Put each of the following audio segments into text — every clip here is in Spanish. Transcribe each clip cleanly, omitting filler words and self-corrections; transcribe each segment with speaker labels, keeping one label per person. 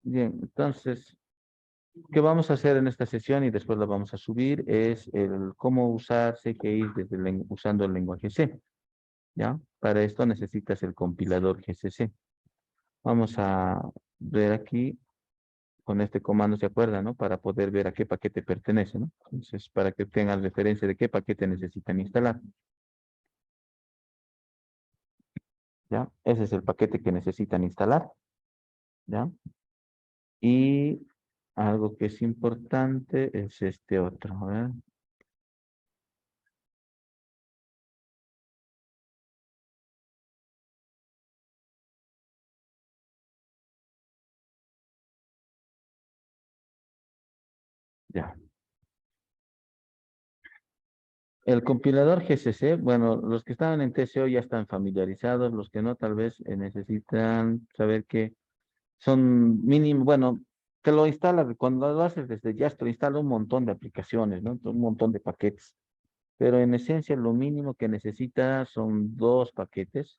Speaker 1: Bien, entonces, ¿qué vamos a hacer en esta sesión y después la vamos a subir? Es el cómo usar CGI usando el lenguaje C, ¿ya? Para esto necesitas el compilador GCC. Vamos a ver aquí con este comando, ¿se acuerdan, no? Para poder ver a qué paquete pertenece, ¿no? Entonces, para que tengan referencia de qué paquete necesitan instalar, ¿ya? Ese es el paquete que necesitan instalar, ¿ya? Y algo que es importante es este otro, a ver. Ya. El compilador GCC, bueno, los que estaban en TCO ya están familiarizados, los que no tal vez necesitan saber que son mínimo, bueno, te lo instala, cuando lo haces desde ya te lo instala un montón de aplicaciones, ¿no? Un montón de paquetes, pero en esencia lo mínimo que necesita son dos paquetes.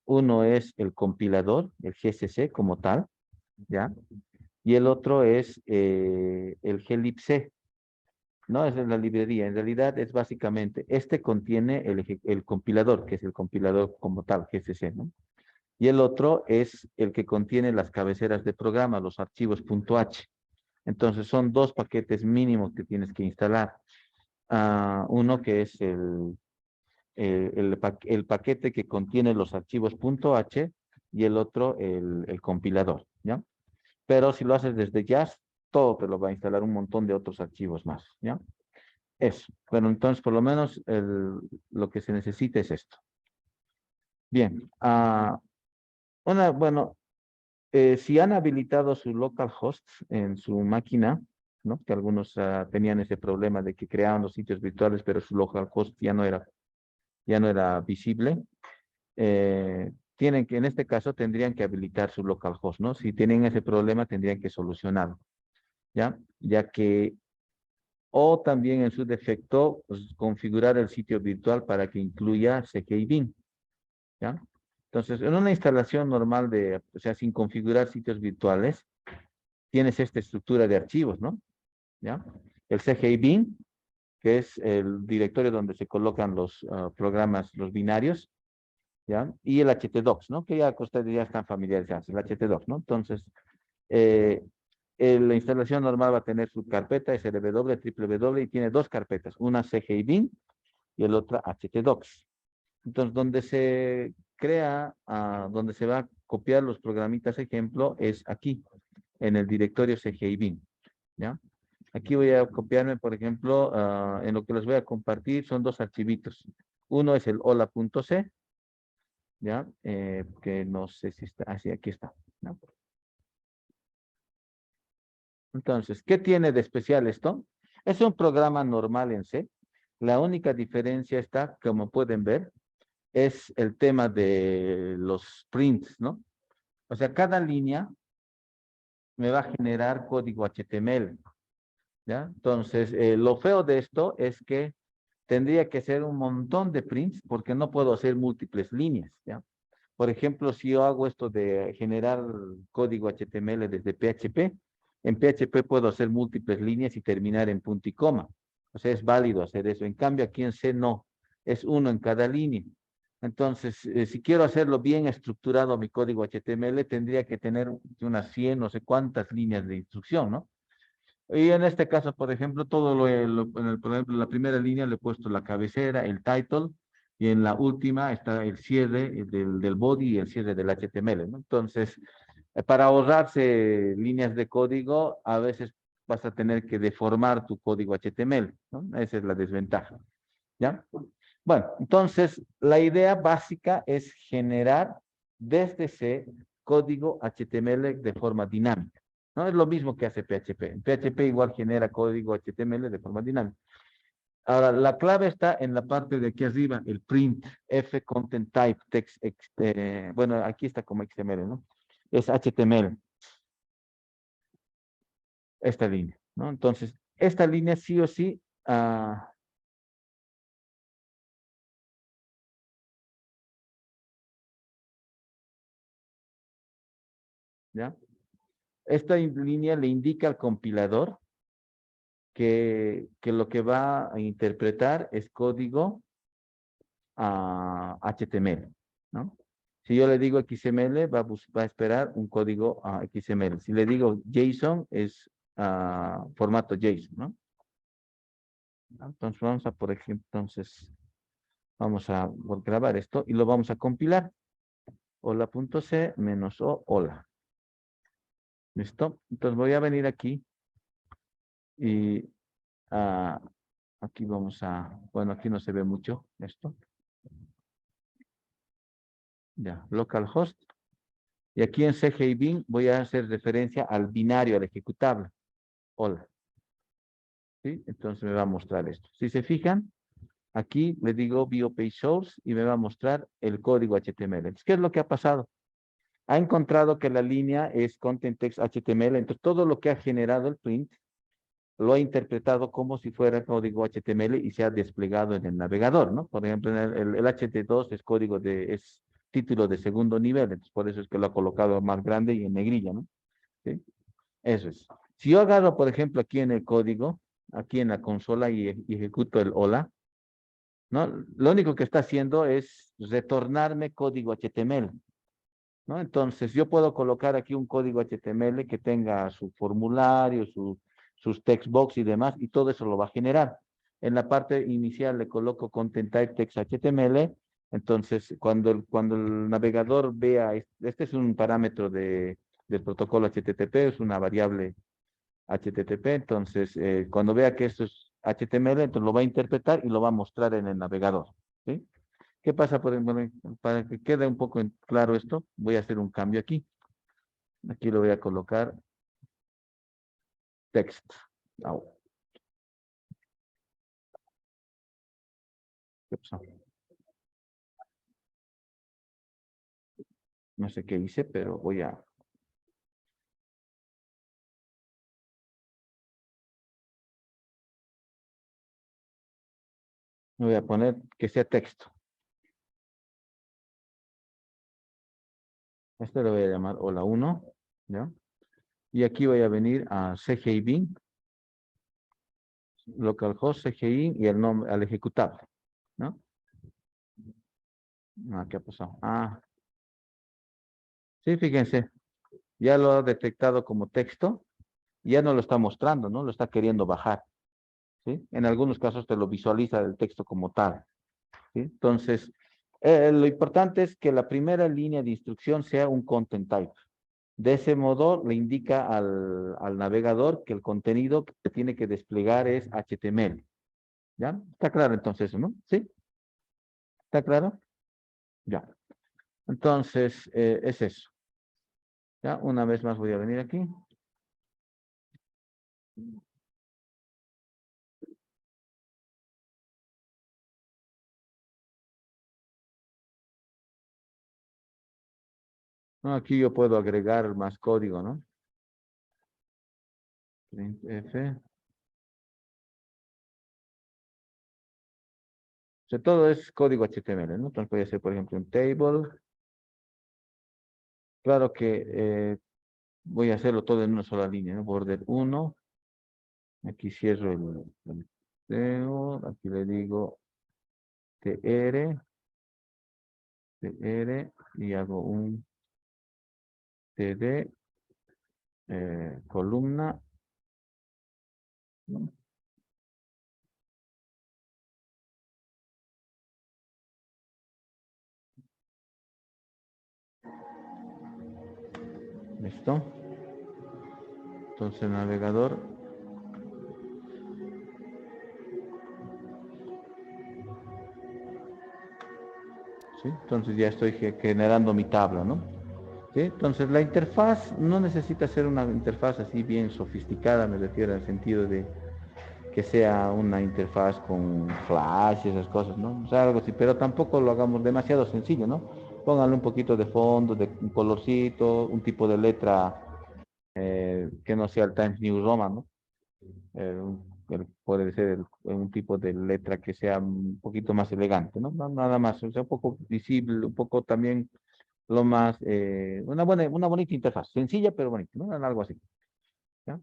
Speaker 1: Uno es el compilador, el GCC como tal, ¿ya? Y el otro es el glibc. No, esa es la librería. En realidad es básicamente, este contiene el compilador, que es el compilador como tal, GCC, ¿no? Y el otro es el que contiene las cabeceras de programa, los archivos .h. Entonces son dos paquetes mínimos que tienes que instalar. Uno que es el paquete que contiene los archivos .h y el otro el compilador, ¿ya? Pero si lo haces desde Jazz, todo te lo va a instalar un montón de otros archivos más, ¿ya? Eso. Bueno, entonces por lo menos lo que se necesita es esto. Bien. Bueno, si han habilitado su localhost en su máquina, ¿no? Que algunos tenían ese problema de que creaban los sitios virtuales, pero su localhost ya no era visible. En este caso, tendrían que habilitar su localhost, ¿no? Si tienen ese problema, tendrían que solucionarlo, ¿ya? Ya que o también en su defecto, pues, configurar el sitio virtual para que incluya CGI Bin, ¿ya? Entonces, en una instalación normal o sea, sin configurar sitios virtuales, tienes esta estructura de archivos, ¿no? ¿Ya? El CGI Bin, que es el directorio donde se colocan los programas, los binarios, ¿ya? Y el htdocs, ¿no? Que ya ustedes ya están familiarizados, el htdocs, ¿no? Entonces, eh, la instalación normal va a tener su carpeta SRW, www, y tiene dos carpetas, una CGI Bin y el otra htdocs. Entonces, donde se crea, donde se va a copiar los programitas ejemplo, es aquí, en el directorio CGI Bin, ¿ya? Aquí voy a copiarme, por ejemplo, en lo que les voy a compartir son dos archivitos. Uno es el hola.c, ¿ya? Que no sé si está, así, aquí está, ¿no? Entonces, ¿qué tiene de especial esto? Es un programa normal en C. La única diferencia está, como pueden ver, es el tema de los prints, ¿no? O sea, cada línea me va a generar código HTML, ¿ya? Entonces, lo feo de esto es que tendría que hacer un montón de prints porque no puedo hacer múltiples líneas, ¿ya? Por ejemplo, si yo hago esto de generar código HTML desde PHP, en PHP puedo hacer múltiples líneas y terminar en punto y coma. O sea, es válido hacer eso. En cambio, aquí en C no. Es uno en cada línea. Entonces, si quiero hacerlo bien estructurado mi código HTML, tendría que tener unas 100, no sé cuántas líneas de instrucción, ¿no? Y en este caso, por ejemplo, por ejemplo, en la primera línea le he puesto la cabecera, el title, y en la última está el cierre del body y el cierre del HTML, ¿no? Entonces, para ahorrarse líneas de código, a veces vas a tener que deformar tu código HTML, ¿no? Esa es la desventaja, ¿ya? Bueno, entonces, la idea básica es generar desde C código HTML de forma dinámica. ¿No? Es lo mismo que hace PHP. En PHP igual genera código HTML de forma dinámica. Ahora, la clave está en la parte de aquí arriba, el print, F content type, text, bueno, aquí está como XML, ¿no? Es HTML, esta línea, ¿no? Entonces, esta línea sí o sí, ¿ya? esta línea le indica al compilador que lo que va a interpretar es código HTML, ¿no? Si yo le digo XML, va a esperar un código XML. Si le digo JSON, es formato JSON, ¿no? Entonces vamos a, por ejemplo, vamos a grabar esto y lo vamos a compilar. Hola.c menos o hola. ¿Listo? Entonces voy a venir aquí y aquí vamos bueno, aquí no se ve mucho esto. Ya, localhost. Y aquí en CGI bin voy a hacer referencia al binario, al ejecutable. Hola. ¿Sí? Entonces me va a mostrar esto. Si se fijan, aquí le digo view page source y me va a mostrar el código HTML. Entonces, ¿qué es lo que ha pasado? Ha encontrado que la línea es content text HTML, entonces todo lo que ha generado el print lo ha interpretado como si fuera código HTML y se ha desplegado en el navegador, ¿no? Por ejemplo, el HT2 es es título de segundo nivel, entonces por eso es que lo ha colocado más grande y en negrilla, ¿no? ¿Sí? Eso es. Si yo agarro, por ejemplo, aquí en el código, aquí en la consola y ejecuto el hola, ¿no? Lo único que está haciendo es retornarme código HTML, ¿no? Entonces, yo puedo colocar aquí un código HTML que tenga su formulario, sus text box y demás, y todo eso lo va a generar. En la parte inicial le coloco content type text HTML, entonces cuando el navegador vea, este es un parámetro del protocolo HTTP, es una variable HTTP, entonces cuando vea que esto es HTML, entonces lo va a interpretar y lo va a mostrar en el navegador, ¿sí? ¿Qué pasa? Bueno, para que quede un poco claro esto, voy a hacer un cambio aquí. Aquí lo voy a colocar text. Au. ¿Qué pasó? No sé qué hice, pero voy a poner que sea texto. Este lo voy a llamar hola 1, ¿ya? Y aquí voy a venir a CGI bin, localhost CGI y el nombre al ejecutable, ¿no? ¿Qué ha pasado? Sí, fíjense, ya lo ha detectado como texto, ya no lo está mostrando, ¿no? Lo está queriendo bajar, ¿sí? En algunos casos te lo visualiza el texto como tal, ¿sí? Entonces, lo importante es que la primera línea de instrucción sea un content type. De ese modo, le indica al navegador que el contenido que tiene que desplegar es HTML. ¿Ya? ¿Está claro entonces eso, no? ¿Sí? ¿Está claro? Ya. Entonces, es eso. ¿Ya? Una vez más voy a venir aquí. No, aquí yo puedo agregar más código, ¿no? Printf. O sea, todo es código HTML, ¿no? Entonces voy a hacer, por ejemplo, un table. Claro que voy a hacerlo todo en una sola línea, ¿no? Border 1. Aquí cierro el aquí le digo tr, y hago un td, columna, ¿no? ¿Listo? Entonces el navegador, ¿sí? Entonces ya estoy generando mi tabla, ¿no? ¿Sí? Entonces la interfaz no necesita ser una interfaz así bien sofisticada, me refiero al sentido de que sea una interfaz con flash y esas cosas, ¿no? O sea, algo así, pero tampoco lo hagamos demasiado sencillo, ¿no? Pónganle un poquito de fondo, de un colorcito, un tipo de letra que no sea el Times New Roman, ¿no? Puede ser un tipo de letra que sea un poquito más elegante, ¿no? Nada más, o sea, un poco visible, un poco también lo más, una bonita interfaz, sencilla pero bonita, ¿no? Algo así, ¿ya?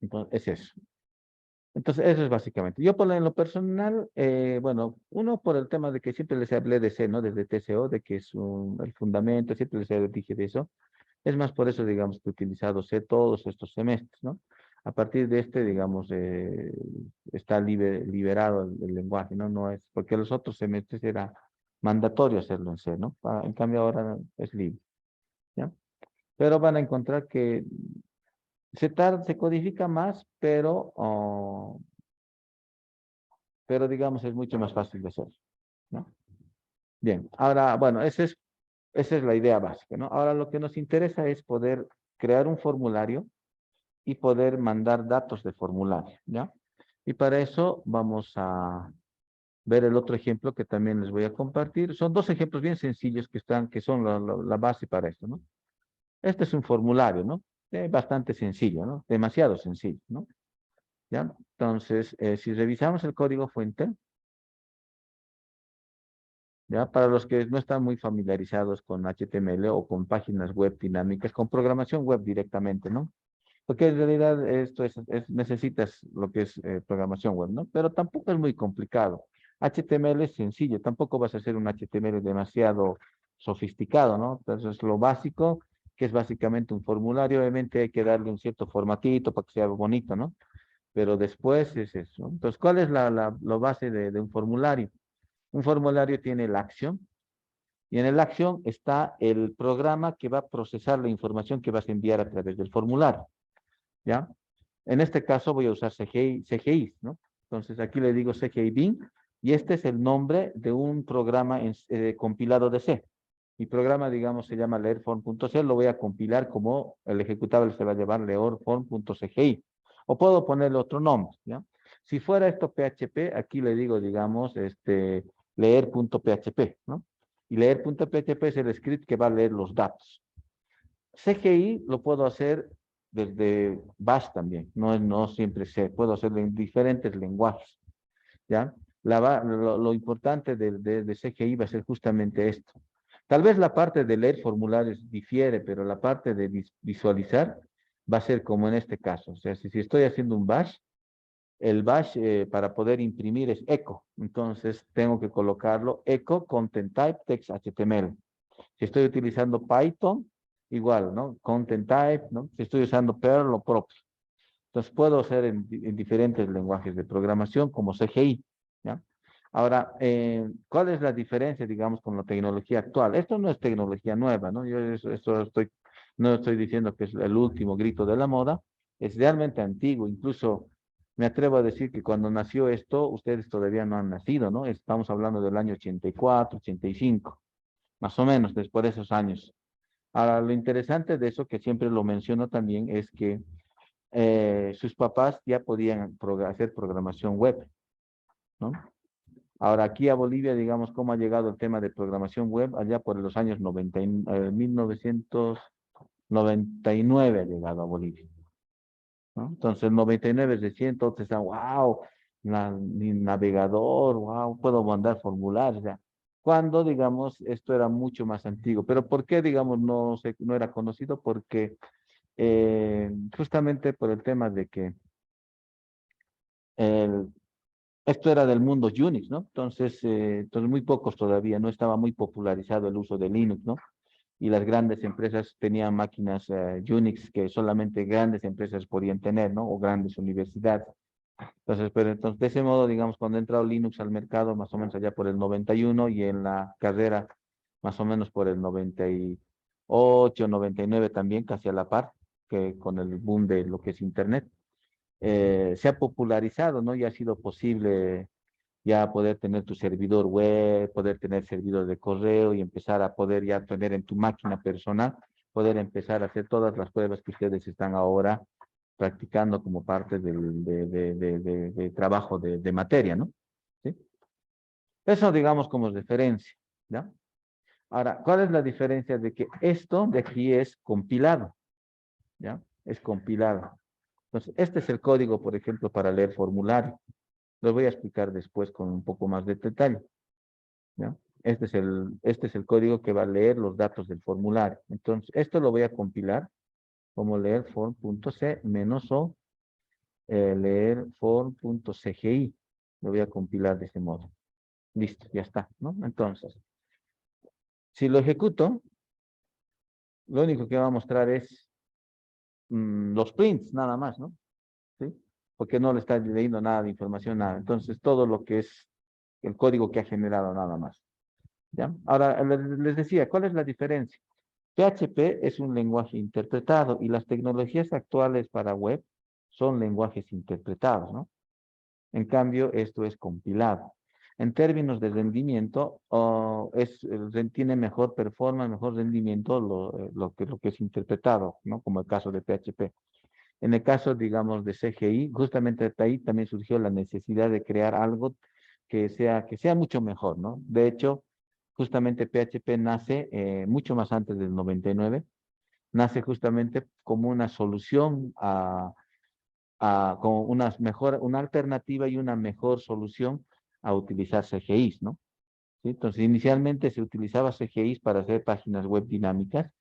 Speaker 1: Entonces, es eso. Entonces, eso es básicamente. Yo en lo personal, bueno, uno por el tema de que siempre les hablé de C, ¿no? Desde TCO, de que es el fundamento, siempre les dije de eso. Es más por eso, digamos, que he utilizado C todos estos semestres, ¿no? A partir de este, digamos, está liberado el lenguaje, ¿no? No es, porque los otros semestres era mandatorio hacerlo en C, ¿no? En cambio ahora es libre, ¿ya? Pero van a encontrar que se codifica más, pero digamos es mucho más fácil de hacer, ¿no? Bien, ahora, bueno, esa es la idea básica, ¿no? Ahora lo que nos interesa es poder crear un formulario y poder mandar datos de formulario, ¿ya? Y para eso vamos a ver el otro ejemplo que también les voy a compartir. Son dos ejemplos bien sencillos que son la base para esto, ¿no? Este es un formulario, ¿no? Bastante sencillo, ¿no? Demasiado sencillo, ¿no? ¿Ya? Entonces, si revisamos el código fuente, ¿ya? Para los que no están muy familiarizados con HTML o con páginas web dinámicas, con programación web directamente, ¿no? Porque en realidad esto necesitas lo que es programación web, ¿no? Pero tampoco es muy complicado. HTML es sencillo, tampoco vas a hacer un HTML demasiado sofisticado, ¿no? Entonces, lo básico, que es básicamente un formulario, obviamente hay que darle un cierto formatito para que sea bonito, ¿no? Pero después es eso, ¿no? Entonces, ¿cuál es lo base de un formulario? Un formulario tiene la acción, y en la acción está el programa que va a procesar la información que vas a enviar a través del formulario, ¿ya? En este caso voy a usar CGI, ¿no? Entonces aquí le digo CGI Bin y este es el nombre de un programa compilado de C. Mi programa, digamos, se llama leerform.c, lo voy a compilar como el ejecutable se va a llamar leerform.cgi. O puedo ponerle otro nombre, ¿ya? Si fuera esto PHP, aquí le digo, digamos, leer.php, ¿no? Y leer.php es el script que va a leer los datos. CGI lo puedo hacer desde Bash también, no siempre sé, puedo hacerlo en diferentes lenguajes, ¿ya? Lo importante de CGI va a ser justamente esto. Tal vez la parte de leer formularios difiere, pero la parte de visualizar va a ser como en este caso. O sea, si estoy haciendo un Bash, el Bash para poder imprimir es echo. Entonces tengo que colocarlo echo content type text HTML. Si estoy utilizando Python, igual, ¿no? Content type, ¿no? Si estoy usando Perl, lo propio. Entonces puedo hacer en diferentes lenguajes de programación como CGI, ¿ya? Ahora, ¿cuál es la diferencia, digamos, con la tecnología actual? Esto no es tecnología nueva, ¿no? Yo no estoy diciendo que es el último grito de la moda, es realmente antiguo, incluso me atrevo a decir que cuando nació esto, ustedes todavía no han nacido, ¿no? Estamos hablando del año 84, 85, más o menos, después de esos años. Ahora, lo interesante de eso, que siempre lo menciono también, es que sus papás ya podían hacer programación web, ¿no? Ahora, aquí a Bolivia, digamos, cómo ha llegado el tema de programación web, allá por los años 1999 ha llegado a Bolivia, ¿no? Entonces, 99 es recién, entonces están, wow, mi navegador, wow, puedo mandar formularios, ya. Cuando, digamos, esto era mucho más antiguo. Pero ¿por qué, digamos, no era conocido? Porque justamente por el tema de que el, esto era del mundo Unix, ¿no? Entonces muy pocos todavía, no estaba muy popularizado el uso de Linux, ¿no? Y las grandes empresas tenían máquinas Unix que solamente grandes empresas podían tener, ¿no? O grandes universidades. Entonces, de ese modo, digamos, cuando ha entrado Linux al mercado, más o menos allá por el 91 y en la carrera, más o menos por el 98, 99 también, casi a la par, que con el boom de lo que es Internet, se ha popularizado, ¿no? Y ha sido posible ya poder tener tu servidor web, poder tener servidor de correo y empezar a poder ya tener en tu máquina personal, poder empezar a hacer todas las pruebas que ustedes están ahora practicando como parte de trabajo de materia, ¿no? ¿Sí? Eso digamos como referencia, ¿ya? Ahora, ¿cuál es la diferencia de que esto de aquí es compilado? ¿Ya? Es compilado. Entonces, este es el código, por ejemplo, para leer formulario. Lo voy a explicar después con un poco más de detalle, ¿ya? Este es el código que va a leer los datos del formulario. Entonces, esto lo voy a compilar como leer form.c menos o leer form.cgi. Lo voy a compilar de ese modo. Listo, ya está, ¿no? Entonces, si lo ejecuto, lo único que va a mostrar es los prints, nada más, ¿no? ¿Sí? Porque no le está leyendo nada de información, nada. Entonces, todo lo que es el código que ha generado, nada más. ¿Ya? Ahora, les decía, ¿cuál es la diferencia? PHP es un lenguaje interpretado y las tecnologías actuales para web son lenguajes interpretados, ¿no? En cambio, esto es compilado. En términos de rendimiento, tiene mejor performance, mejor rendimiento lo que es interpretado, ¿no? Como el caso de PHP. En el caso, digamos, de CGI, justamente de ahí también surgió la necesidad de crear algo que sea mucho mejor, ¿no? De hecho, justamente PHP nace mucho más antes del 99, nace justamente como una solución como una alternativa y una mejor solución a utilizar CGIs, ¿no? ¿Sí? Entonces, inicialmente se utilizaba CGIs para hacer páginas web dinámicas,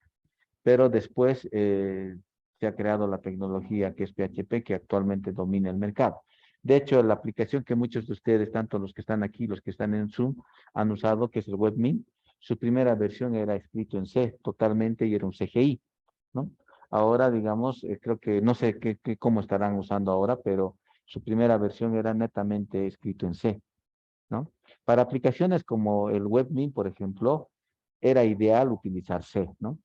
Speaker 1: pero después se ha creado la tecnología que es PHP, que actualmente domina el mercado. De hecho, la aplicación que muchos de ustedes, tanto los que están aquí, los que están en Zoom, han usado, que es el WebMin, su primera versión era escrito en C totalmente y era un CGI, ¿no? Ahora, digamos, creo que no sé cómo estarán usando ahora, pero su primera versión era netamente escrito en C, ¿no? Para aplicaciones como el WebMin, por ejemplo, era ideal utilizar C, ¿no?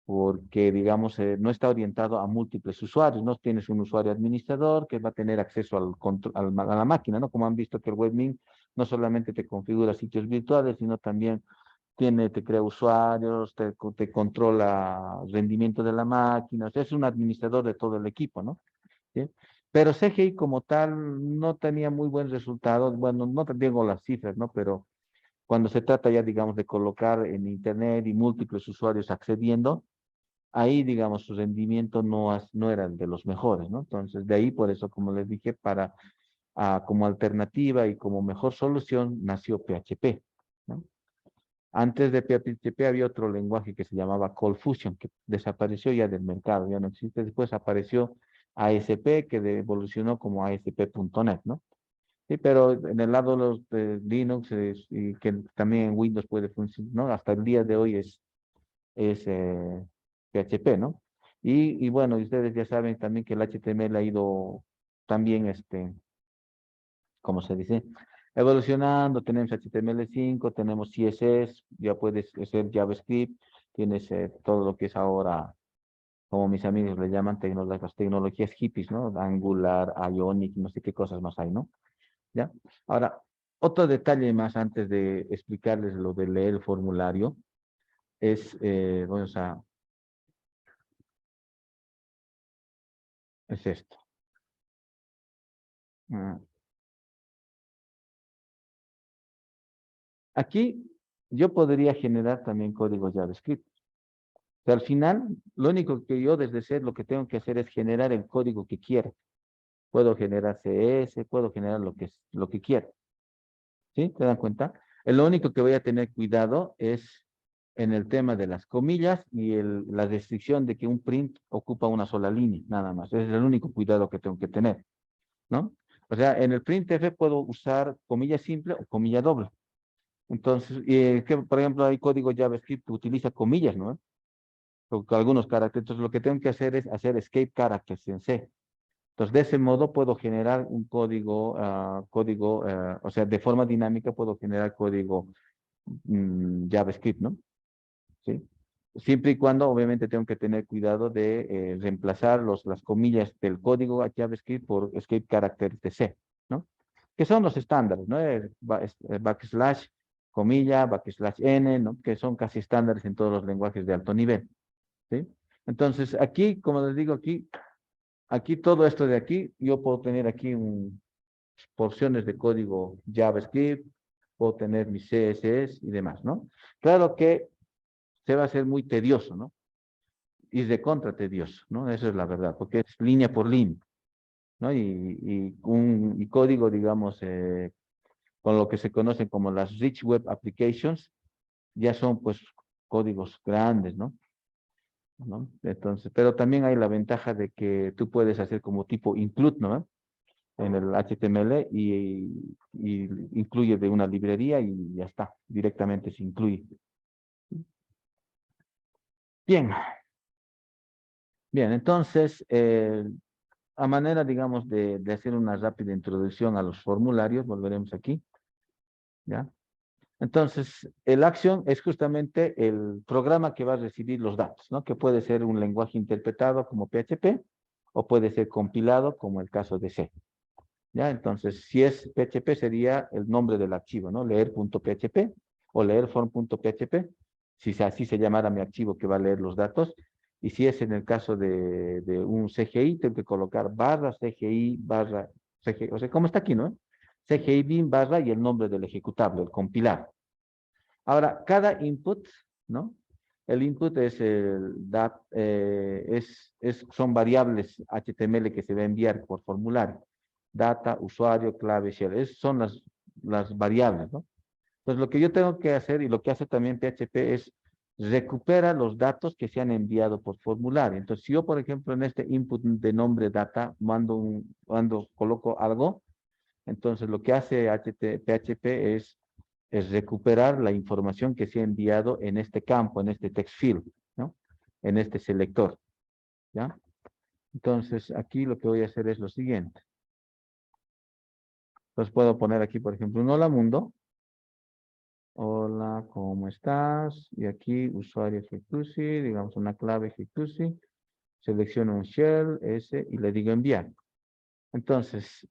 Speaker 1: Porque, digamos, no está orientado a múltiples usuarios, ¿no? Tienes un usuario administrador que va a tener acceso a la máquina, ¿no? Como han visto que el WebMin no solamente te configura sitios virtuales, sino también te crea usuarios, te controla el rendimiento de la máquina, o sea, es un administrador de todo el equipo, ¿no? ¿Sí? Pero CGI como tal no tenía muy buen resultado, bueno, no te digo las cifras, ¿no? Pero cuando se trata ya, digamos, de colocar en Internet y múltiples usuarios accediendo, ahí, digamos, su rendimiento no era de los mejores, ¿no? Entonces, de ahí, por eso, como les dije, como alternativa y como mejor solución, nació PHP, ¿no? Antes de PHP había otro lenguaje que se llamaba ColdFusion, que desapareció ya del mercado, ya no existe. Después apareció ASP, que evolucionó como ASP.NET, ¿no? Sí, pero en el lado de los de Linux, y que también en Windows puede funcionar, ¿no? Hasta el día de hoy es PHP, ¿no? Y bueno, ustedes ya saben también que el HTML ha ido también, ¿cómo se dice? Evolucionando, tenemos HTML5, tenemos CSS, ya puedes hacer JavaScript, tienes todo lo que es ahora, como mis amigos le llaman, las tecnologías hippies, ¿no? Angular, Ionic, no sé qué cosas más hay, ¿no? ¿Ya? Ahora, otro detalle más antes de explicarles lo de leer el formulario, bueno, o sea, es esto. Ah, aquí yo podría generar también código JavaScript. O sea, al final, lo único que yo desde ser lo que tengo que hacer es generar el código que quiera. Puedo generar CS, puedo generar lo que quiera. ¿Sí? ¿Te dan cuenta? Lo único que voy a tener cuidado es en el tema de las comillas y la restricción de que un print ocupa una sola línea, nada más. Ese es el único cuidado que tengo que tener, ¿no? O sea, en el printf puedo usar comilla simple o comilla doble. Entonces, por ejemplo, hay código JavaScript que utiliza comillas, ¿no? Con algunos caracteres. Entonces, lo que tengo que hacer es hacer escape characters en C. Entonces, de ese modo puedo generar un o sea, de forma dinámica puedo generar código JavaScript, ¿no? ¿Sí? Siempre y cuando, obviamente, tengo que tener cuidado de reemplazar las comillas del código JavaScript por escape characters de C, ¿no? Que son los estándares, ¿no? Backslash, comilla, backslash n, ¿no? Que son casi estándares en todos los lenguajes de alto nivel, ¿sí? Entonces, aquí, como les digo, aquí todo esto de aquí, yo puedo tener aquí porciones de código JavaScript, puedo tener mis CSS y demás, ¿no? Claro que se va a hacer muy tedioso, ¿no? Y de contra tedioso, ¿no? Eso es la verdad, porque es línea por línea, ¿no? Y código, digamos, con lo que se conocen como las Rich Web Applications, ya son pues códigos grandes, ¿no? ¿No? Entonces, pero también hay la ventaja de que tú puedes hacer como tipo include, ¿no? En el HTML y incluye de una librería y ya está, directamente se incluye. Bien, bien, entonces, a manera, digamos, de hacer una rápida introducción a los formularios, volveremos aquí, ¿ya? Entonces, el Action es justamente el programa que va a recibir los datos, ¿no? Que puede ser un lenguaje interpretado como PHP o puede ser compilado como el caso de C. ¿Ya? Entonces, si es PHP sería el nombre del archivo, ¿no? Leer.php o leerform.php, si así se llamara mi archivo que va a leer los datos. Y si es en el caso de un CGI, tengo que colocar barra CGI barra CGI, o sea, como está aquí, ¿no? CGI bin barra y el nombre del ejecutable, el compilar. Ahora, cada input, ¿no? El input es son variables HTML que se va a enviar por formulario. Data, usuario, clave, shell. Son las variables, ¿no? Entonces, lo que yo tengo que hacer y lo que hace también PHP es recupera los datos que se han enviado por formulario. Entonces, si yo, por ejemplo, en este input de nombre data coloco algo, entonces lo que hace PHP es recuperar la información que se ha enviado en este campo, en este text field, ¿no? En este selector, ¿ya? Entonces, aquí lo que voy a hacer es lo siguiente. Entonces, puedo poner aquí, por ejemplo, un hola mundo. Hola, ¿cómo estás? Y aquí, usuario Fitusi, digamos una clave Fitusi. Selecciono un shell, ese, y le digo enviar. Entonces,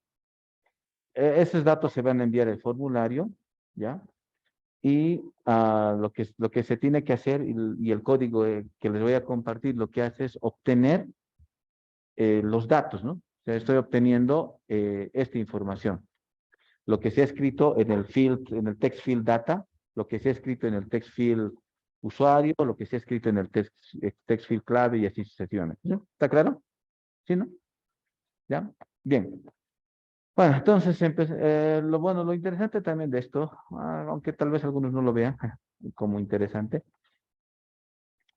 Speaker 1: esos datos se van a enviar al formulario, ¿ya? Y lo que se tiene que hacer y el código que les voy a compartir lo que hace es obtener los datos, ¿no? O sea, estoy obteniendo esta información. Lo que se ha escrito en el field, en el text field data, lo que se ha escrito en el text field usuario, lo que se ha escrito en el text field clave y así sucesivamente. ¿Sí? ¿Está claro? ¿Sí, no? ¿Ya? Bien. Bueno, entonces, lo interesante también de esto, aunque tal vez algunos no lo vean como interesante,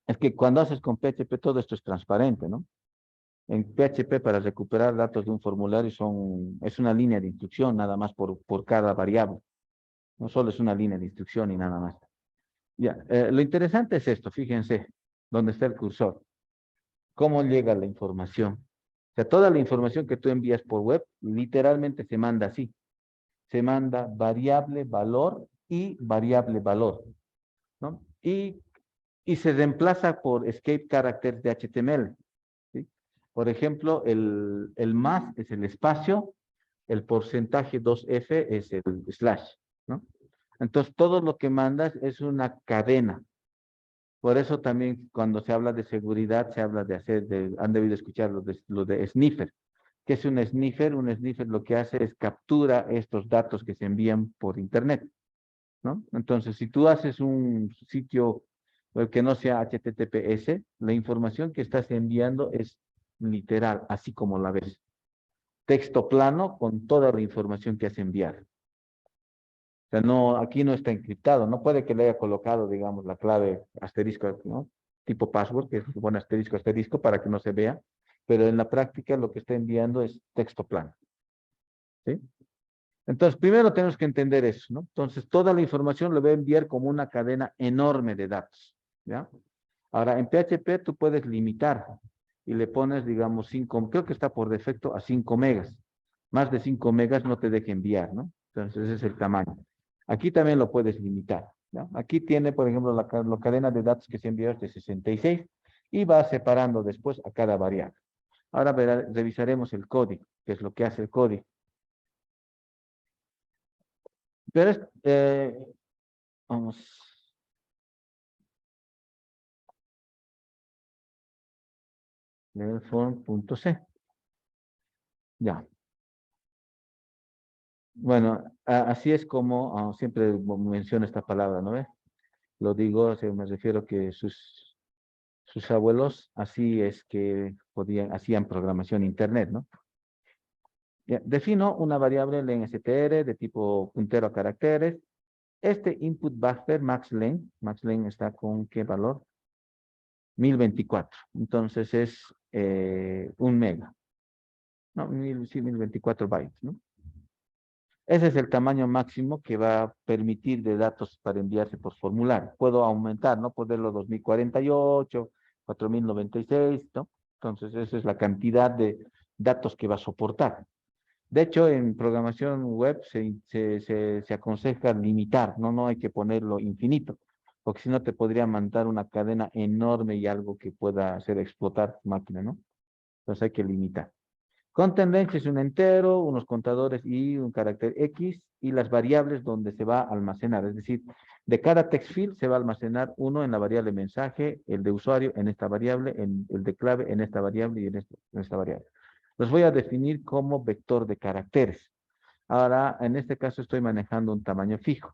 Speaker 1: es que cuando haces con PHP todo esto es transparente, ¿no? En PHP para recuperar datos de un formulario es una línea de instrucción nada más por cada variable. No solo es una línea de instrucción y nada más. Ya, lo interesante es esto, fíjense, dónde está el cursor. ¿Cómo llega la información? O sea, toda la información que tú envías por web literalmente se manda así. Se manda variable valor y variable valor, ¿no? Y se reemplaza por escape characters de HTML. ¿Sí? Por ejemplo, el más es el espacio, el porcentaje 2F es el slash, ¿no? Entonces, todo lo que mandas es una cadena. Por eso también cuando se habla de seguridad, se habla han debido escuchar lo de sniffer. ¿Qué es un sniffer? Un sniffer lo que hace es captura estos datos que se envían por internet, ¿no? Entonces, si tú haces un sitio que no sea HTTPS, la información que estás enviando es literal, así como la ves. Texto plano con toda la información que has enviado. O sea, no, aquí no está encriptado. No puede que le haya colocado, digamos, la clave asterisco, ¿no? Tipo password, que es un asterisco, asterisco, para que no se vea. Pero en la práctica lo que está enviando es texto plano. ¿Sí? Entonces, primero tenemos que entender eso, ¿no? Entonces, toda la información lo va a enviar como una cadena enorme de datos, ¿ya? Ahora, en PHP tú puedes limitar y le pones, digamos, 5, creo que está por defecto a 5 megas. Más de 5 megas no te deja enviar, ¿no? Entonces, ese es el tamaño. Aquí también lo puedes limitar, ¿ya? Aquí tiene, por ejemplo, la cadena de datos que se envía es de 66 y va separando después a cada variable. Ahora revisaremos el código, que es lo que hace el código. Pero vamos, levelform.c. Ya. Bueno, así es como siempre menciono esta palabra, ¿no ve? Lo digo, o sea, me refiero que sus abuelos así es que hacían programación internet, ¿no? Ya, defino una variable len_str de tipo puntero a caracteres. Este input buffer max_len está con ¿qué valor? 1024. Entonces es 1 mega. No, sí, 1024 bytes, ¿no? Ese es el tamaño máximo que va a permitir de datos para enviarse por formulario. Puedo aumentar, ¿no? Ponerlo 2048, 4096, ¿no? Entonces, esa es la cantidad de datos que va a soportar. De hecho, en programación web se aconseja limitar, ¿no? No hay que ponerlo infinito, porque si no te podría mandar una cadena enorme y algo que pueda hacer explotar tu máquina, ¿no? Entonces hay que limitar. Content length es un entero, unos contadores y un carácter X y las variables donde se va a almacenar. Es decir, de cada text field se va a almacenar uno en la variable mensaje, el de usuario en esta variable, el de clave en esta variable y en esta variable. Los voy a definir como vector de caracteres. Ahora, en este caso estoy manejando un tamaño fijo.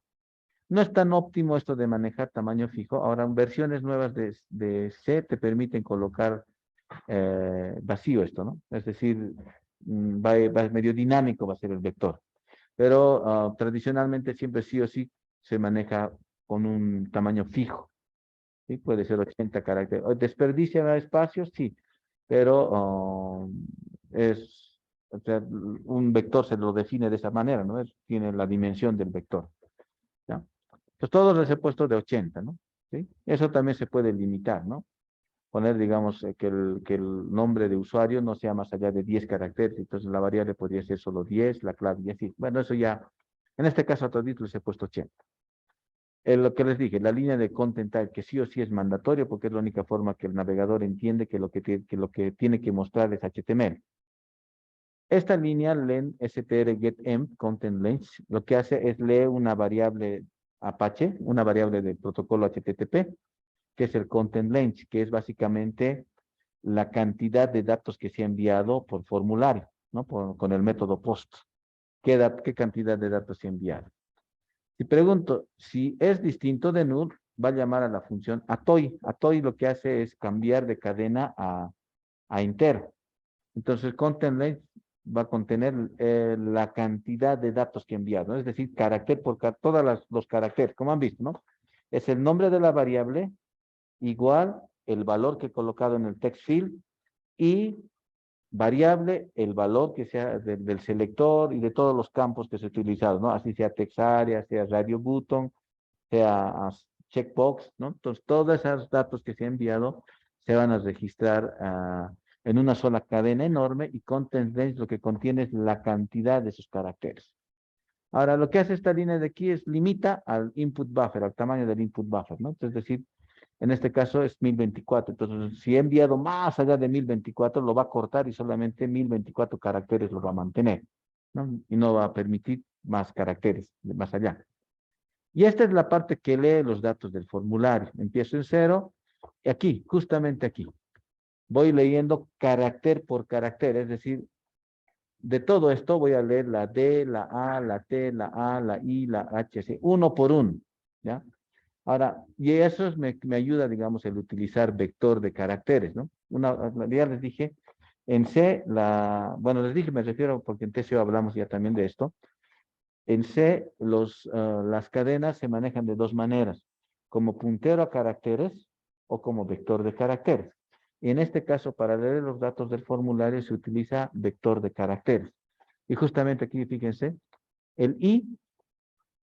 Speaker 1: No es tan óptimo esto de manejar tamaño fijo. Ahora, versiones nuevas de C te permiten colocar vacío esto, ¿no? Es decir, va medio dinámico va a ser el vector. Pero tradicionalmente siempre sí o sí se maneja con un tamaño fijo. ¿Sí? Puede ser 80 caracteres. ¿Desperdicia espacios? Sí, pero o sea, un vector se lo define de esa manera, ¿no? Tiene la dimensión del vector. ¿Ya? Entonces todos les he puesto de 80, ¿no? ¿Sí? Eso también se puede limitar, ¿no? Poner, digamos, que el nombre de usuario no sea más allá de 10 caracteres, entonces la variable podría ser solo 10, la clave y así. Bueno, eso ya, en este caso a toditos les he puesto 80. Lo que les dije, la línea de content type, que sí o sí es mandatorio, porque es la única forma que el navegador entiende que lo que tiene que mostrar es HTML. Esta línea len str get_env content length, lo que hace es leer una variable Apache, una variable del protocolo HTTP, que es el content length, que es básicamente la cantidad de datos que se ha enviado por formulario, ¿no? Con el método POST. ¿Qué cantidad de datos se ha enviado? Si pregunto, si es distinto de null, va a llamar a la función atoy. Atoy lo que hace es cambiar de cadena a entero. Entonces, content length va a contener la cantidad de datos que he enviado, ¿no? Es decir, carácter por todos los caracteres, como han visto, ¿no? Es el nombre de la variable igual el valor que he colocado en el text field y variable el valor que sea del selector y de todos los campos que se han utilizado, ¿no? Así sea text area, sea radio button, sea checkbox, ¿no? Entonces, todos esos datos que se han enviado se van a registrar en una sola cadena enorme y content length lo que contiene es la cantidad de esos caracteres. Ahora, lo que hace esta línea de aquí es limita al input buffer, al tamaño del input buffer, ¿no? Es decir, en este caso es 1024. Entonces, si he enviado más allá de 1024, lo va a cortar y solamente 1024 caracteres lo va a mantener, ¿no? Y no va a permitir más caracteres de más allá. Y esta es la parte que lee los datos del formulario. Empiezo en 0 y aquí, justamente aquí, voy leyendo carácter por carácter, es decir, de todo esto voy a leer la D, la A, la T, la A, la I, la H, C, uno por uno, ¿ya? Ahora, y eso me ayuda, digamos, el utilizar vector de caracteres, ¿no? Ya les dije, en C, bueno, les dije, me refiero, porque en TCO hablamos ya también de esto. En C, las cadenas se manejan de dos maneras, como puntero a caracteres o como vector de caracteres. Y en este caso, para leer los datos del formulario se utiliza vector de caracteres. Y justamente aquí, fíjense, el I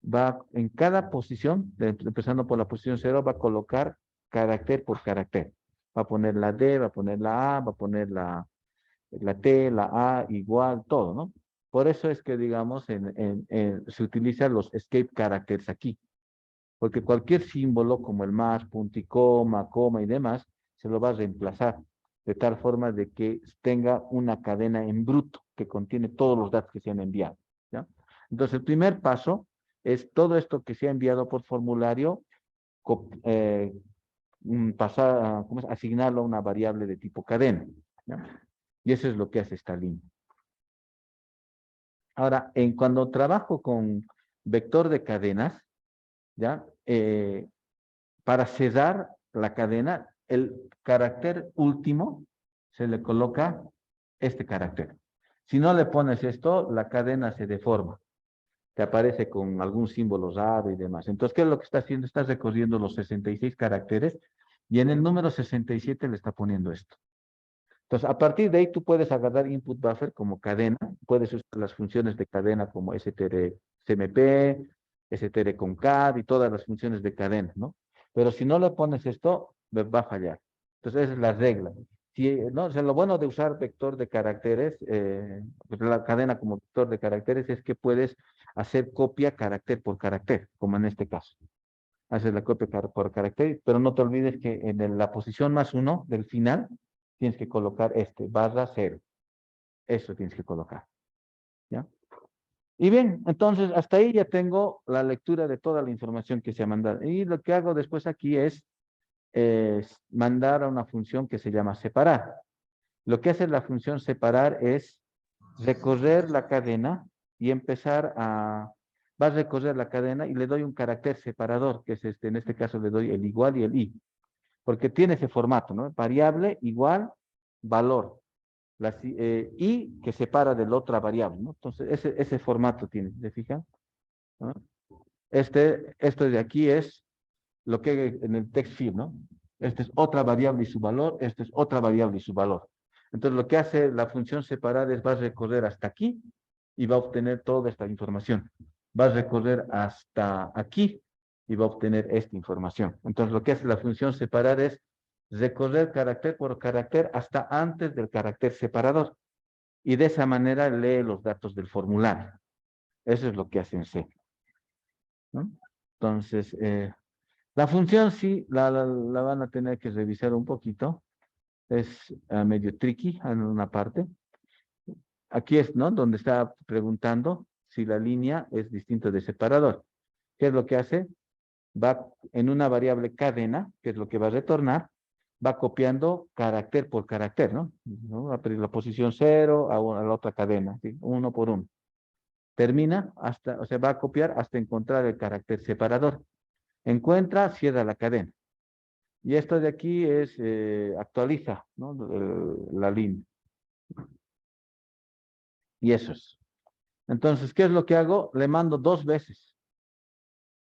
Speaker 1: va en cada posición, empezando por la posición 0, va a colocar carácter por carácter. Va a poner la D, va a poner la A, va a poner la T, la A, igual, todo, ¿no? Por eso es que, digamos, se utilizan los escape characters aquí, porque cualquier símbolo como el más, punto y coma y demás, se lo va a reemplazar, de tal forma de que tenga una cadena en bruto que contiene todos los datos que se han enviado, ¿ya? Entonces, el primer paso es todo esto que se ha enviado por formulario, pasar, asignarlo a una variable de tipo cadena, ¿ya? Y eso es lo que hace esta línea. Ahora, cuando trabajo con vector de cadenas, ¿ya? Para cerrar la cadena, el carácter último se le coloca este carácter. Si no le pones esto, la cadena se deforma. Te aparece con algún símbolo raro y demás. Entonces, ¿qué es lo que está haciendo? Está recorriendo los 66 caracteres y en el número 67 le está poniendo esto. Entonces, a partir de ahí tú puedes agarrar input buffer como cadena, puedes usar las funciones de cadena como strcmp, str con cad y todas las funciones de cadena, ¿no? Pero si no le pones esto, va a fallar. Entonces, esa es la regla. Si, no, o sea, lo bueno de usar vector de caracteres, pues la cadena como vector de caracteres es que puedes hacer copia carácter por carácter, como en este caso. Haces la copia por carácter, pero no te olvides que en la posición +1 del final tienes que colocar /0. Eso tienes que colocar. ¿Ya? Y bien, entonces hasta ahí ya tengo la lectura de toda la información que se ha mandado. Y lo que hago después aquí es mandar a una función que se llama separar. Lo que hace la función separar es recorrer la cadena y empezar a... Va a recorrer la cadena y le doy un carácter separador, que es en este caso le doy el igual y el i, porque tiene ese formato, ¿no? Variable igual valor. Y que separa de la otra variable, ¿no? Entonces, ese formato tiene, ¿se fijan? ¿No? Esto de aquí es lo que en el text field, ¿no? Esta es otra variable y su valor, esta es otra variable y su valor. Entonces, lo que hace la función separar es va a recorrer hasta aquí y va a obtener toda esta información. Va a recorrer hasta aquí y va a obtener esta información. Entonces, lo que hace la función separar es recorrer carácter por carácter hasta antes del carácter separador. Y de esa manera lee los datos del formulario. Eso es lo que hace en C, ¿no? Entonces, la función sí la van a tener que revisar un poquito. Es medio tricky en una parte. Aquí es, ¿no? Donde está preguntando si la línea es distinta de separador. ¿Qué es lo que hace? Va en una variable cadena, que es lo que va a retornar, va copiando carácter por carácter, ¿no? Va a pedir la posición 0 a la otra cadena, ¿sí? Uno por uno. Termina hasta, o sea, va a copiar hasta encontrar el carácter separador. Encuentra, cierra la cadena. Y esto de aquí es, actualiza, ¿no? La línea. Y eso es. Entonces, ¿qué es lo que hago? Le mando 2 veces,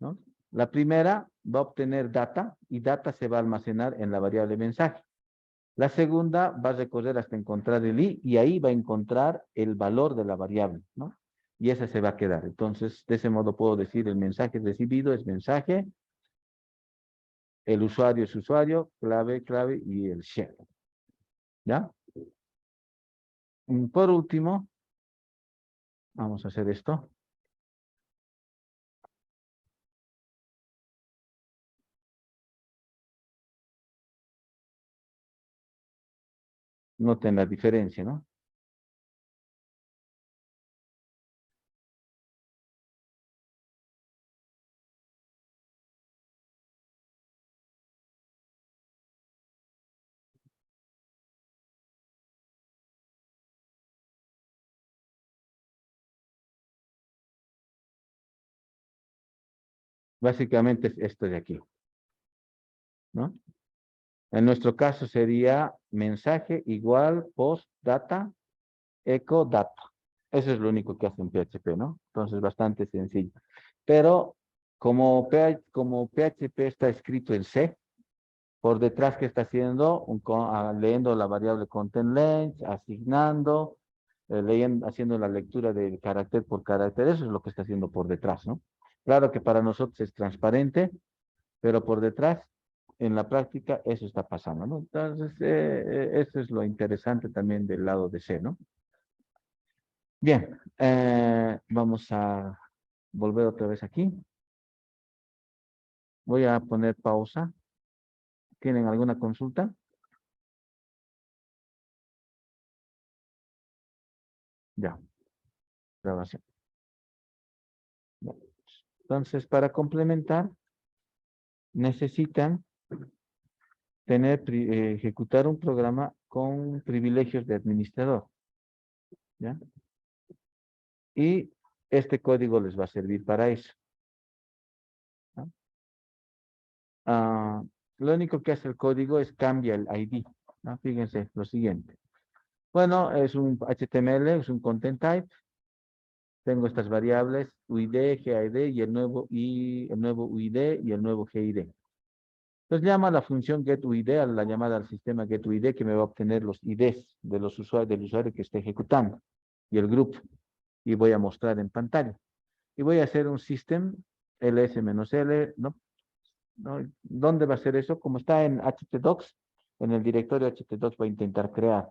Speaker 1: ¿no? La primera va a obtener data y data se va a almacenar en la variable mensaje. La segunda va a recorrer hasta encontrar el i y ahí va a encontrar el valor de la variable, ¿no? Y esa se va a quedar. Entonces, de ese modo puedo decir el mensaje recibido es mensaje, el usuario es usuario, clave, clave y el share. ¿Ya? Por último, vamos a hacer esto. Noten la diferencia, ¿no? Básicamente es esto de aquí, ¿no? En nuestro caso sería mensaje igual post data echo data. Eso es lo único que hace en PHP, ¿no? Entonces, bastante sencillo. Pero como PHP está escrito en C, por detrás, ¿qué está haciendo? Leyendo la variable content length, asignando, haciendo la lectura del carácter por carácter. Eso es lo que está haciendo por detrás, ¿no? Claro que para nosotros es transparente, pero por detrás, en la práctica, eso está pasando, ¿no? Entonces, eso es lo interesante también del lado de C, ¿no? Bien, vamos a volver otra vez aquí. Voy a poner pausa. ¿Tienen alguna consulta? Ya, grabación. Ya. Entonces, para complementar, necesitan ejecutar un programa con privilegios de administrador, ¿ya? Y este código les va a servir para eso, ¿no? Ah, lo único que hace el código es cambia el ID, ¿no? Fíjense lo siguiente. Bueno, es un HTML, es un content type. Tengo estas variables UID, GID y el nuevo UID y el nuevo GID. Entonces llama a la función getUID, a la llamada al sistema getUID que me va a obtener los IDs de los usuarios, del usuario que esté ejecutando y el grupo. Y voy a mostrar en pantalla. Y voy a hacer un system ls-l, ¿no? ¿No? ¿Dónde va a ser eso? Como está en htdocs, en el directorio htdocs va a intentar crear.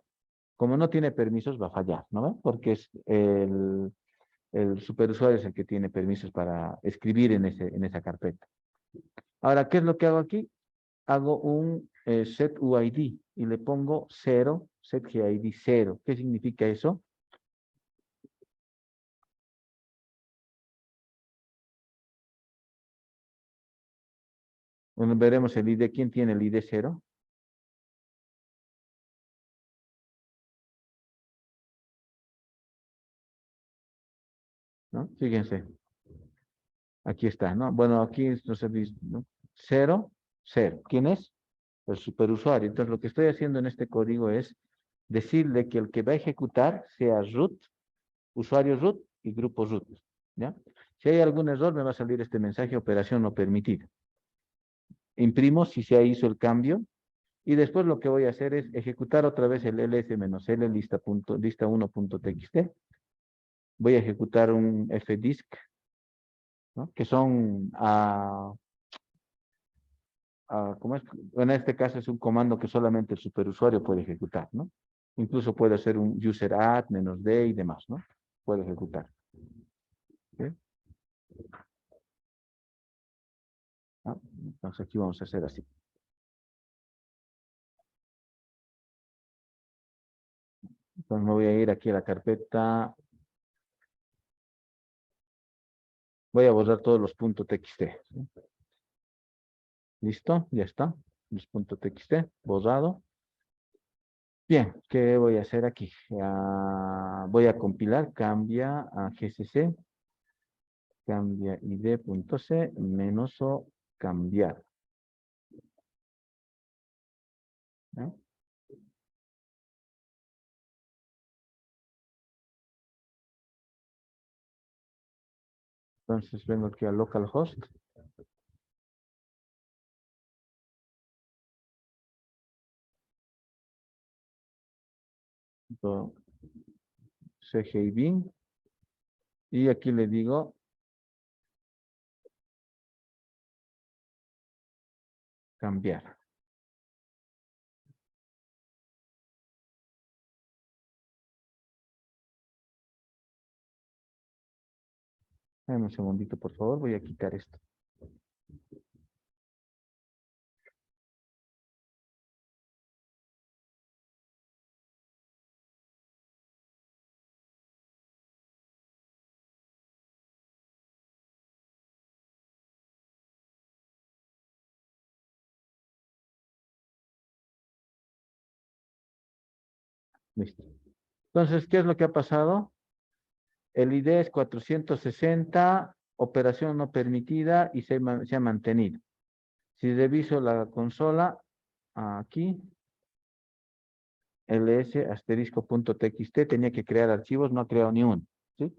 Speaker 1: Como no tiene permisos, va a fallar, ¿no ve? Porque es el superusuario es el que tiene permisos para escribir en esa carpeta. Ahora, ¿qué es lo que hago aquí? Hago un setUID y le pongo 0, setGID 0. ¿Qué significa eso? Bueno, veremos el ID. ¿Quién tiene el ID 0? ¿No? Fíjense, aquí está, ¿no? Bueno, aquí no se dice, ¿no? 0, 0. ¿Quién es? El superusuario. Entonces, lo que estoy haciendo en este código es decirle que el que va a ejecutar sea root, usuario root y grupo root, ¿ya? Si hay algún error, me va a salir este mensaje, operación no permitida. Imprimo si se hizo el cambio y después lo que voy a hacer es ejecutar otra vez el ls-l lista1.txt. Voy a ejecutar un fdisk, ¿no? Que son, ¿cómo es? En este caso es un comando que solamente el superusuario puede ejecutar, ¿no? Incluso puede hacer un user add, -d y demás, ¿no? Puede ejecutar. ¿Sí? ¿Ah? Entonces aquí vamos a hacer así. Entonces me voy a ir aquí a la carpeta. Voy a borrar todos los .txt. ¿Sí? ¿Listo? Ya está. Los .txt, borrado. Bien, ¿qué voy a hacer aquí? Voy a compilar, cambia a gcc, cambia id.c, -o cambiar. ¿No? Entonces vengo aquí a localhost, CGI bin, y aquí le digo cambiar. Dame un segundito, por favor, voy a quitar esto. Listo. Entonces, ¿qué es lo que ha pasado? El ID es 460, operación no permitida y se ha mantenido. Si reviso la consola, aquí, ls asterisco.txt, tenía que crear archivos, no ha creado ni uno. ¿Sí?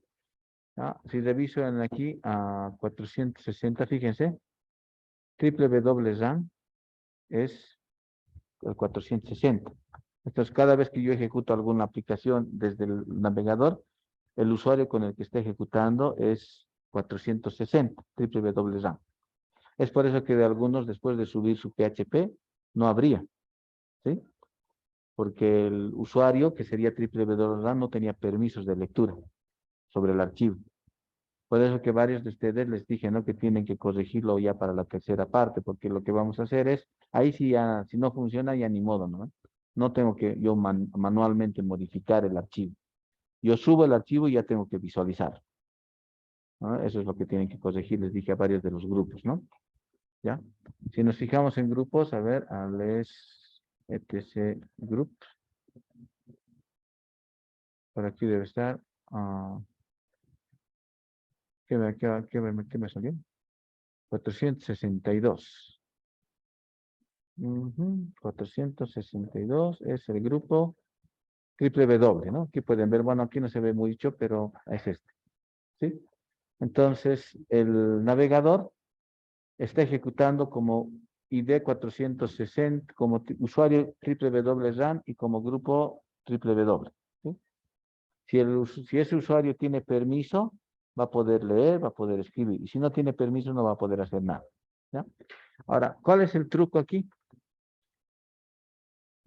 Speaker 1: Si reviso aquí a 460, fíjense, www.ram es el 460. Entonces, cada vez que yo ejecuto alguna aplicación desde el navegador, el usuario con el que esté ejecutando es 460, www.ram. Es por eso que de algunos, después de subir su PHP, no habría, ¿sí? Porque el usuario, que sería www.ram, no tenía permisos de lectura sobre el archivo. Por eso que varios de ustedes les dije, ¿no? Que tienen que corregirlo ya para la tercera parte, porque lo que vamos a hacer es, ahí sí ya, si no funciona, ya ni modo, ¿no? No tengo que yo manualmente modificar el archivo. Yo subo el archivo y ya tengo que visualizar, ¿no? Eso es lo que tienen que corregir, les dije a varios de los grupos, ¿no? ¿Ya? Si nos fijamos en grupos, a ver, les etc group, por aquí debe estar, ¿qué me salió? 462. 462 es el grupo triple W, ¿no? Aquí pueden ver, bueno, aquí no se ve mucho, pero es este, ¿sí? Entonces, el navegador está ejecutando como ID 460, como usuario www.RAM y como grupo www, ¿sí? Si ese usuario tiene permiso, va a poder leer, va a poder escribir. Y si no tiene permiso, no va a poder hacer nada, ¿ya? Ahora, ¿cuál es el truco aquí?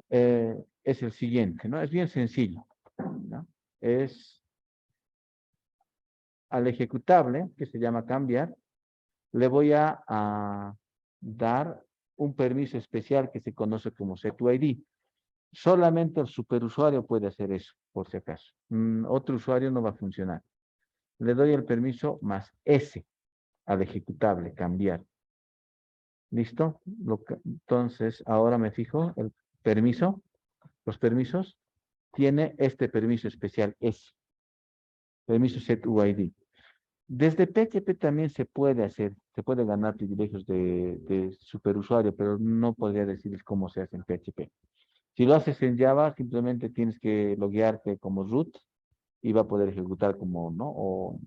Speaker 1: Es el siguiente, ¿no? Es bien sencillo, ¿no? Es al ejecutable, que se llama cambiar, le voy a dar un permiso especial que se conoce como SetUID. Solamente el superusuario puede hacer eso, por si acaso. Otro usuario no va a funcionar. Le doy el permiso más S al ejecutable, cambiar. ¿Listo? Entonces, ahora me fijo, el permiso, los permisos, tiene este permiso especial S, permiso SetUID. Desde PHP también se puede hacer, se puede ganar privilegios de superusuario, pero no podría decirles cómo se hace en PHP. Si lo haces en Java, simplemente tienes que loguearte como root y va a poder ejecutar como, ¿no? O,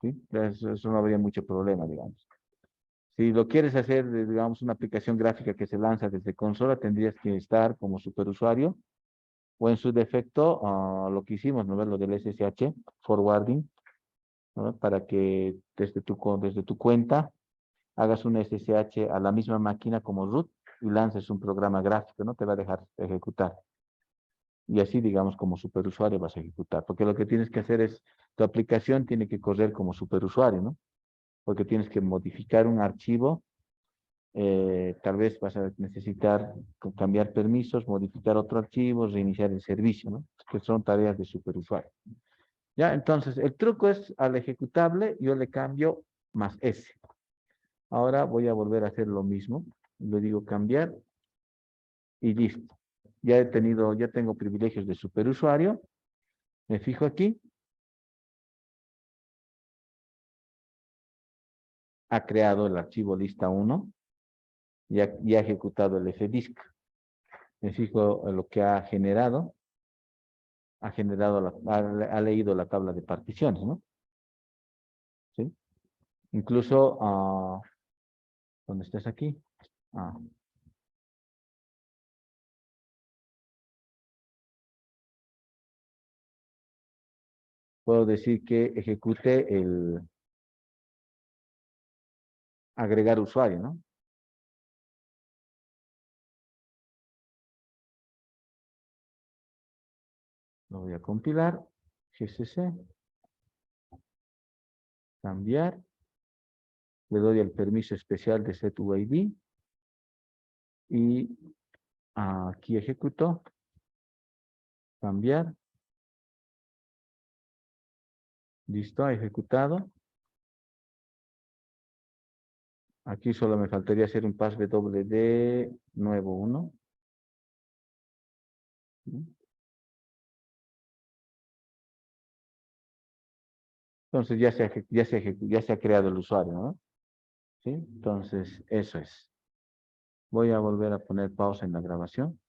Speaker 1: ¿sí? Eso no habría mucho problema, digamos. Si lo quieres hacer, digamos, una aplicación gráfica que se lanza desde consola, tendrías que estar como superusuario o en su defecto, lo que hicimos, ¿no? Lo del SSH, forwarding, ¿no? Para que desde tu cuenta hagas un SSH a la misma máquina como root y lances un programa gráfico, ¿no? Te va a dejar ejecutar. Y así, digamos, como superusuario vas a ejecutar. Porque lo que tienes que hacer es, tu aplicación tiene que correr como superusuario, ¿no? Porque tienes que modificar un archivo, tal vez vas a necesitar cambiar permisos, modificar otro archivo, reiniciar el servicio, ¿no? Que son tareas de superusuario. Ya, entonces, el truco es al ejecutable, yo le cambio más S. Ahora voy a volver a hacer lo mismo. Le digo cambiar y listo. Ya tengo privilegios de superusuario. Me fijo aquí. Ha creado el archivo lista 1 y ha ejecutado el fdisk. Me fijo en lo que ha generado. Ha leído la tabla de particiones, ¿no? ¿Sí? Incluso, ¿dónde estás aquí? Ah, puedo decir que ejecute el agregar usuario, ¿no? Lo voy a compilar. GCC, cambiar. Le doy el permiso especial de SetUID y aquí ejecuto, cambiar, listo, ha ejecutado. Aquí solo me faltaría hacer un passwd nuevo 1. Entonces ya se ha creado el usuario, ¿no? ¿Sí? Entonces, eso es. Voy a volver a poner pausa en la grabación.